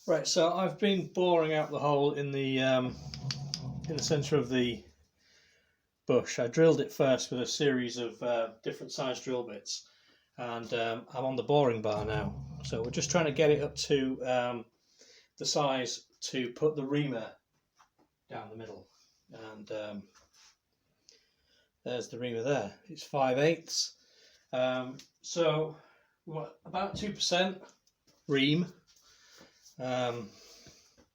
Right, so I've been boring out the hole in the centre of the bush. I drilled it first with a series of different size drill bits, and I'm on the boring bar now. So we're just trying to get it up to the size to put the reamer down the middle, and there's the reamer there. It's 5/8. So what, about 2% ream,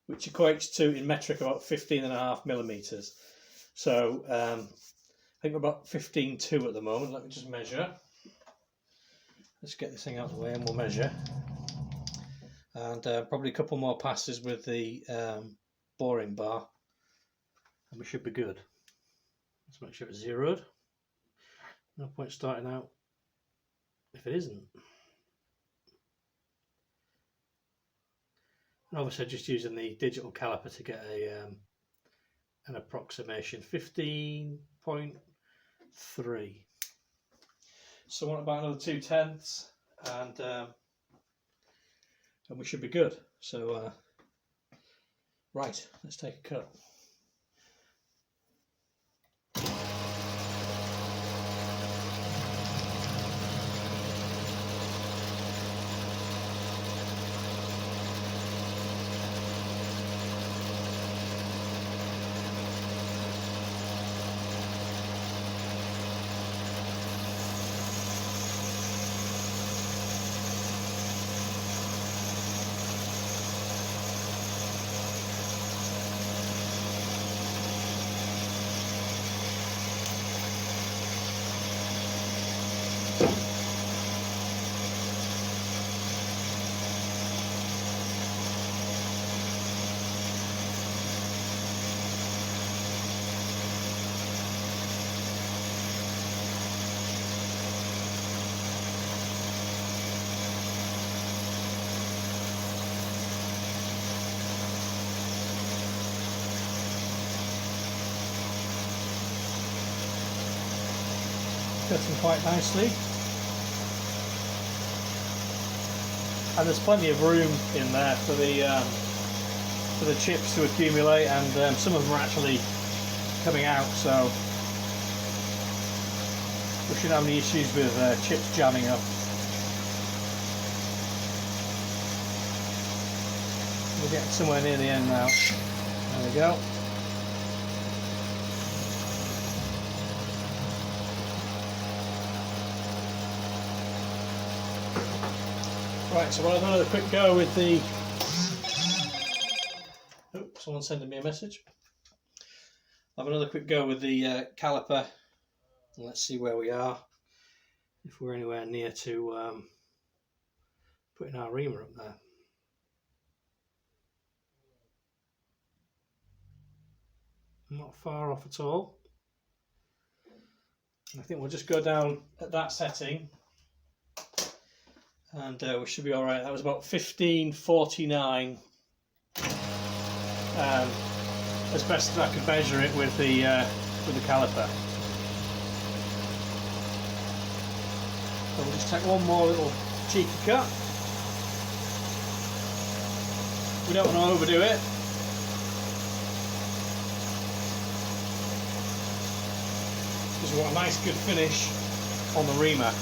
which equates to, in metric, about 15.5 millimeters. So I think we're about 15.2 at the moment. Let me just measure. Let's get this thing out of the way and we'll measure. And probably a couple more passes with the boring bar, and we should be good. Let's make sure it's zeroed. No point starting out if it isn't. And obviously just using the digital caliper to get an approximation. 15.3. So I want about another 2/10, and we should be good. So right, let's take a cut. Cutting quite nicely, and there's plenty of room in there for the chips to accumulate, and some of them are actually coming out, so we shouldn't have any issues with chips jamming up. We're getting somewhere near the end now. There we go. Right, so I'll have another quick go with the... Oh, someone's sending me a message. I'll have another quick go with the caliper, and let's see where we are, if we're anywhere near to putting our reamer up there. Not far off at all. I think we'll just go down at that setting, and we should be all right. That was about 15.49, as best as I could measure it with the caliper. So we'll just take one more little cheeky cut. We don't want to overdo it. Because we want a nice good finish on the reamer.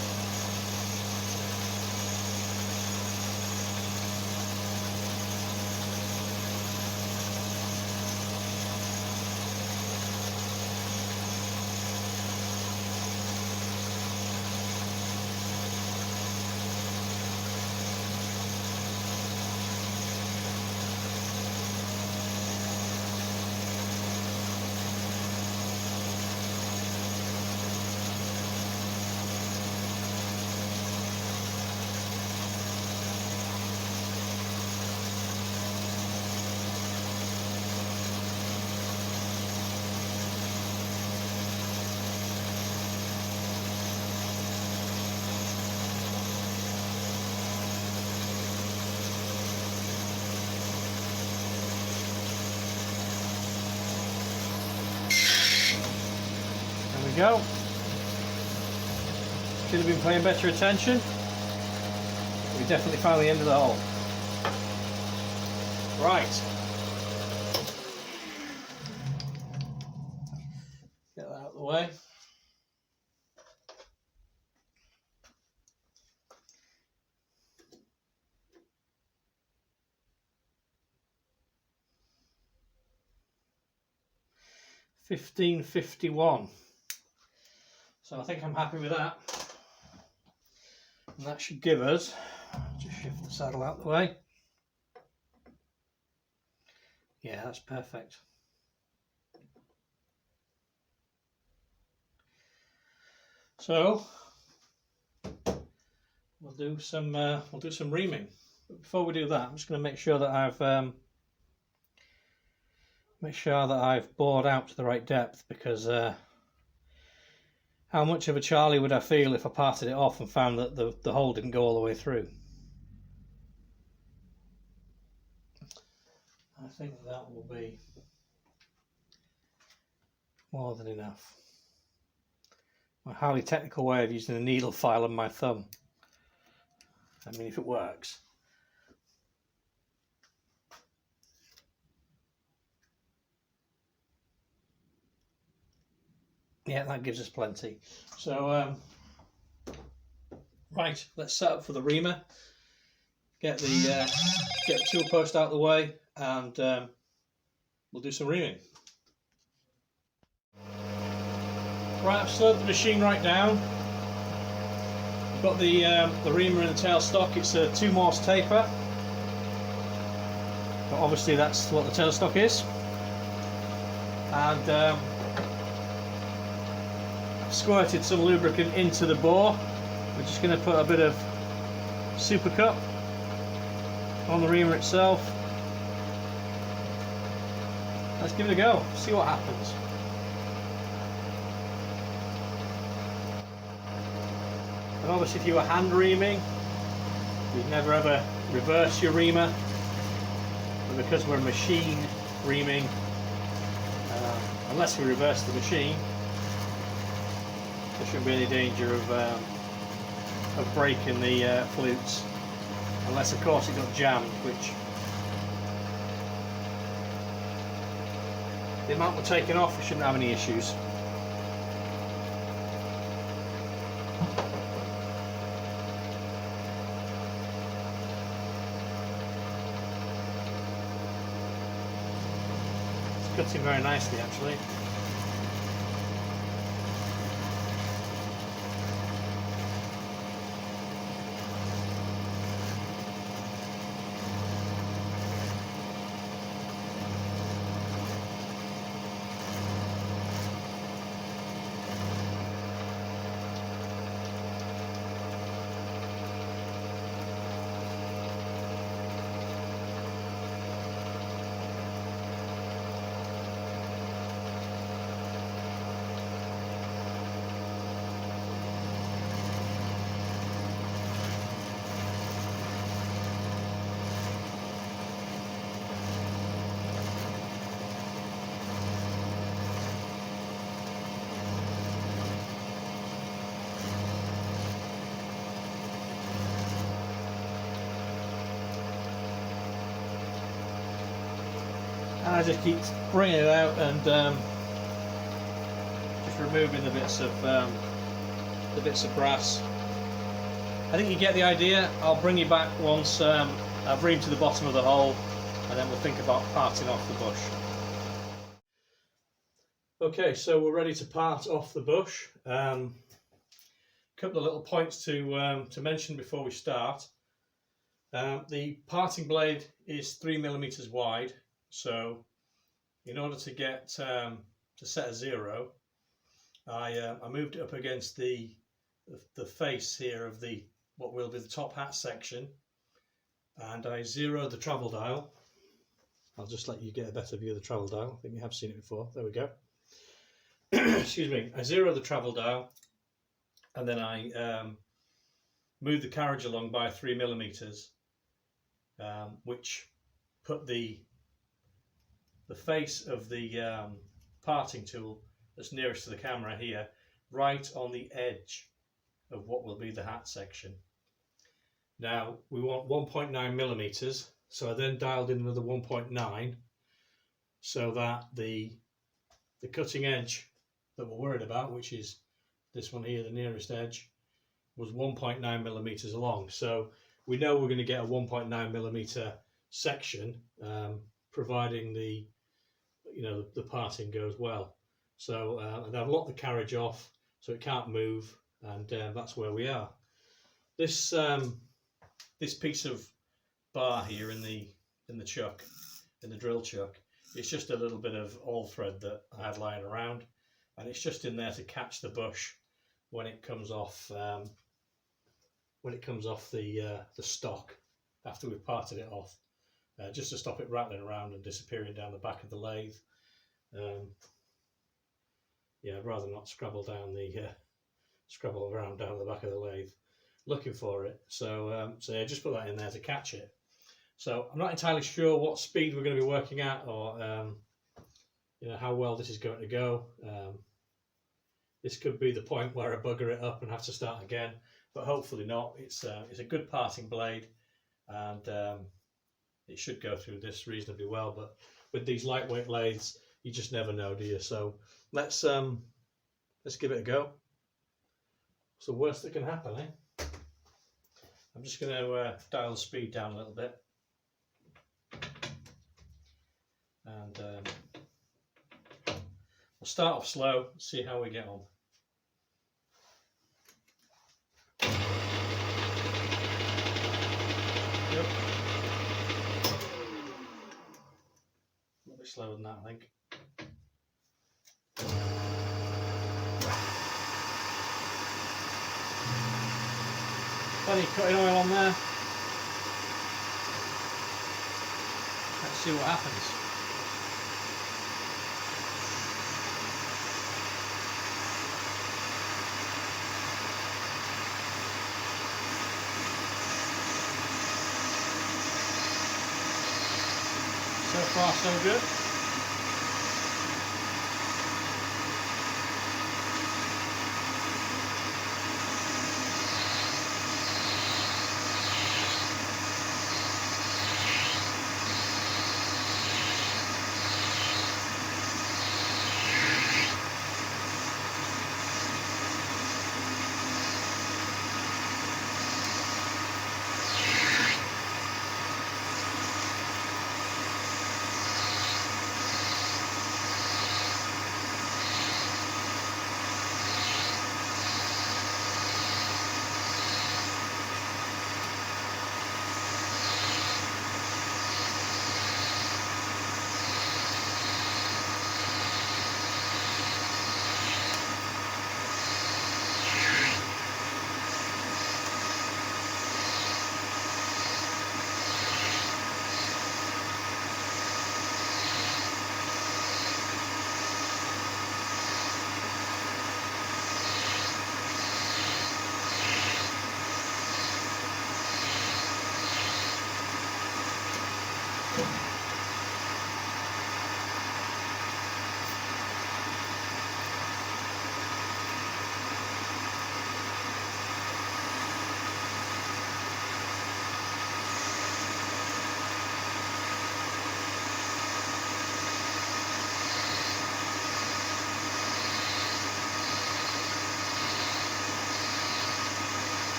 Go. Should have been paying better attention. We definitely found the end of the hole. Right. Get that out of the way. $15.51. So I think I'm happy with that. And that should give us, just shift the saddle out the way. Yeah, that's perfect. So we'll do some reaming. But before we do that, I'm just going to make sure that I've bored out to the right depth, because how much of a Charlie would I feel if I parted it off and found that the hole didn't go all the way through? I think that will be more than enough. A highly technical way of using a needle file and my thumb. I mean, if it works. Yeah, that gives us plenty. So, right, let's set up for the reamer. Get the tool post out of the way, and we'll do some reaming. Right, I've slowed the machine right down. I've got the reamer in the tailstock. It's a 2 Morse taper. But obviously that's what the tailstock is. And I've squirted some lubricant into the bore. We're just going to put a bit of Super Cup on the reamer itself. Let's give it a go, see what happens. And obviously if you were hand reaming, you'd never ever reverse your reamer. But because we're machine reaming, unless we reverse the machine, there shouldn't be any danger of breaking the flutes. Unless of course it got jammed, which the amount we're taking off, we shouldn't have any issues. It's cutting very nicely actually. And I just keep bringing it out and just removing the bits of brass. I think you get the idea. I'll bring you back once I've reamed to the bottom of the hole, and then we'll think about parting off the bush. Okay, so we're ready to part off the bush. Couple of little points to mention before we start. The parting blade is 3mm wide. So, in order to get to set a 0, I moved it up against the face here of what will be the top hat section, and I zeroed the travel dial. I'll just let you get a better view of the travel dial. I think you have seen it before. There we go. Excuse me. I zeroed the travel dial, and then I moved the carriage along by 3mm, which put the face of the parting tool that's nearest to the camera here right on the edge of what will be the hat section. Now we want 1.9mm So I then dialed in another 1.9 so that the cutting edge that we're worried about, which is this one here, the nearest edge, was 1.9 millimeters long. So we know we're going to get a 1.9 millimeter section, providing the parting goes well. So and I've locked the carriage off so it can't move, and that's where we are. This piece of bar here in the chuck, in the drill chuck, it's just a little bit of all thread that I had lying around, and it's just in there to catch the bush when it comes off the stock after we've parted it off, just to stop it rattling around and disappearing down the back of the lathe. Yeah, I'd rather not scrabble around down the back of the lathe looking for it. So yeah, just put that in there to catch it. So I'm not entirely sure what speed we're going to be working at, or how well this is going to go. This could be the point where I bugger it up and have to start again, but hopefully not. It's a good parting blade, and it should go through this reasonably well. But with these lightweight lathes, you just never know, do you? So let's give it a go. What's the worst that can happen, eh? I'm just going to dial the speed down a little bit, and we'll start off slow, see how we get on. Yep. A little bit slower than that, I think. Plenty of cutting oil on there. Let's see what happens. So far, so good.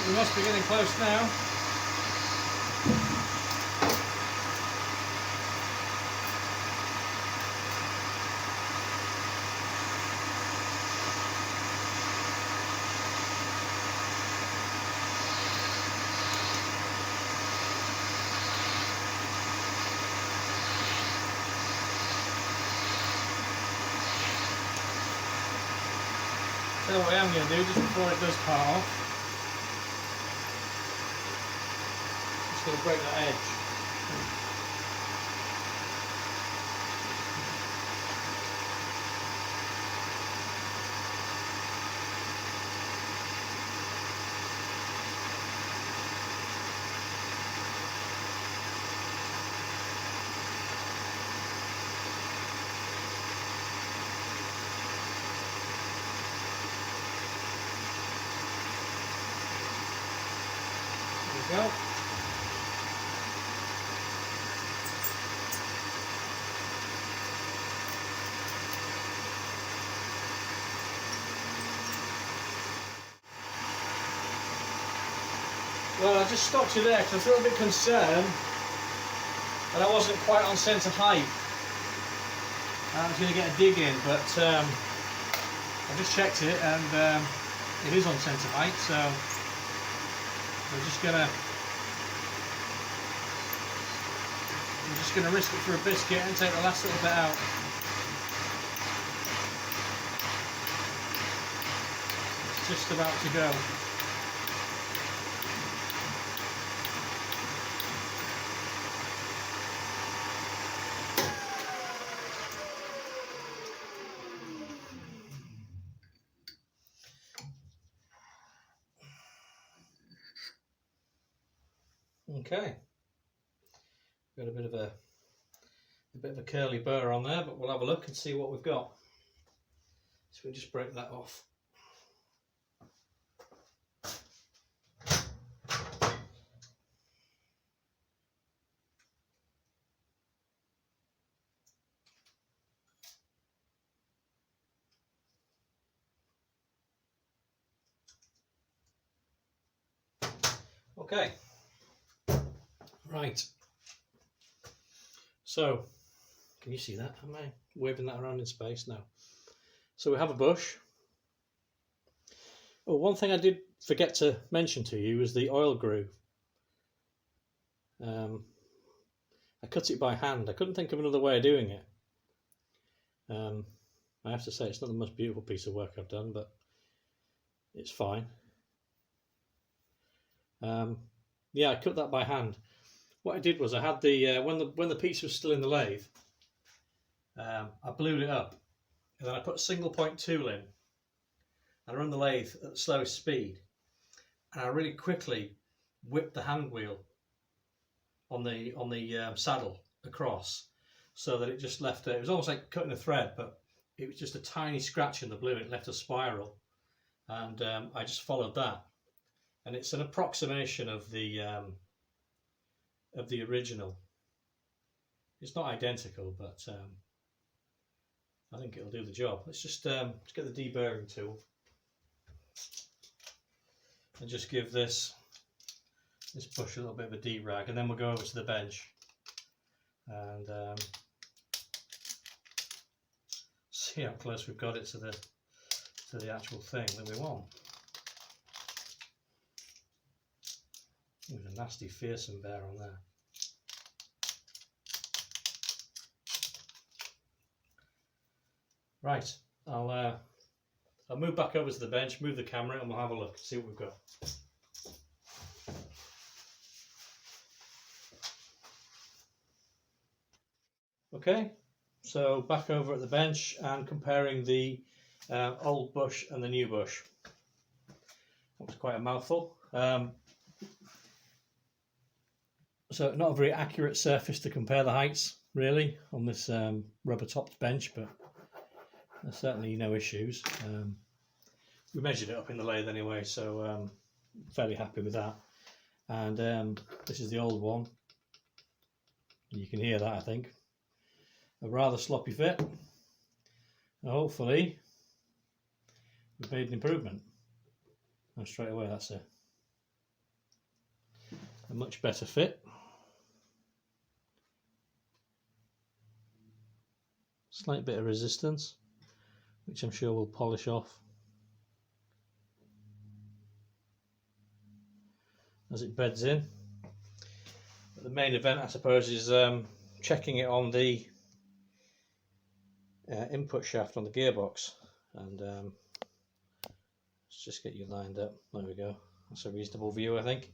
We must be getting close now. So what I am going to do, just before it does part off, just going to break that edge. There we go. Well, I just stopped you there because I was a little bit concerned that I wasn't quite on centre height. I was going to get a dig in, but I just checked it and it is on centre height, so we're just gonna risk it for a biscuit and take the last little bit out. It's just about to go. Okay, got a bit of a curly burr on there, but we'll have a look and see what we've got. So we'll just break that off. Okay, right. So, can you see that? Am I waving that around in space now? So we have a bush. Oh, one thing I did forget to mention to you was the oil groove. I cut it by hand. I couldn't think of another way of doing it. I have to say it's not the most beautiful piece of work I've done, but it's fine. Yeah, I cut that by hand. What I did was I had the when the piece was still in the lathe, I blued it up, and then I put a single point tool in. I run the lathe at the slowest speed, and I really quickly whipped the hand wheel on the saddle across, so that it just left it was almost like cutting a thread, but it was just a tiny scratch in the blue, and it left a spiral, and I just followed that, and it's an approximation of the original. It's not identical, but I think it'll do the job. Let's just get the deburring tool and just give this bush a little bit of a derag, and then we'll go over to the bench and see how close we've got it to the actual thing that we want. There's a nasty fearsome bear on there. Right, I'll move back over to the bench, move the camera, and we'll have a look, see what we've got. Okay, so back over at the bench and comparing the old bush and the new bush. That was quite a mouthful. So not a very accurate surface to compare the heights, really, on this rubber topped bench, but there's certainly no issues. We measured it up in the lathe anyway, so fairly happy with that. And this is the old one. You can hear that, I think. A rather sloppy fit. Hopefully we've made an improvement. And straight away that's a much better fit. Slight bit of resistance, which I'm sure will polish off as it beds in. But the main event, I suppose, is checking it on the input shaft on the gearbox, and Let's just get you lined up. There we go. That's a reasonable view, I think.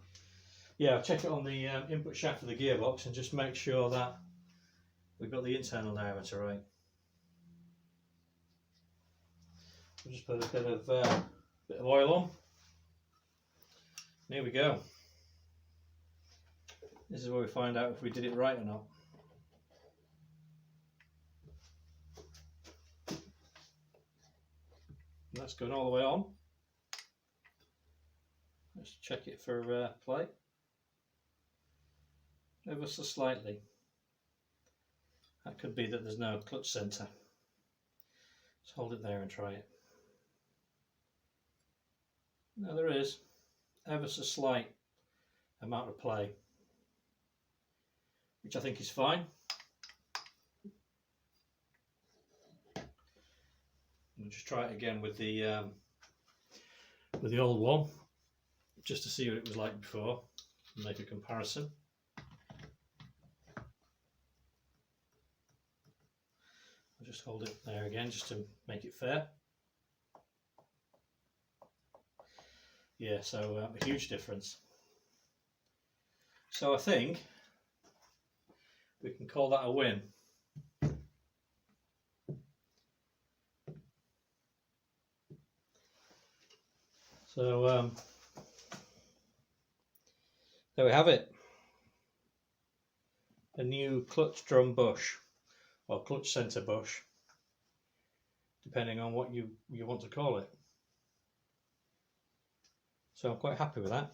Yeah, I'll check it on the input shaft of the gearbox and just make sure that we've got the internal diameter right. We'll just put a bit of oil on. Here we go. This is where we find out if we did it right or not. And that's going all the way on. Let's check it for play. Ever so slightly. That could be that there's no clutch centre. Let's hold it there and try it. No, there is. Ever so slight amount of play, which I think is fine. We'll just try it again with the old one, just to see what it was like before, and make a comparison. I'll just hold it there again, just to make it fair. Yeah, so a huge difference. So I think we can call that a win. So there we have it. A new clutch drum bush, or clutch centre bush, depending on what you want to call it. So I'm quite happy with that.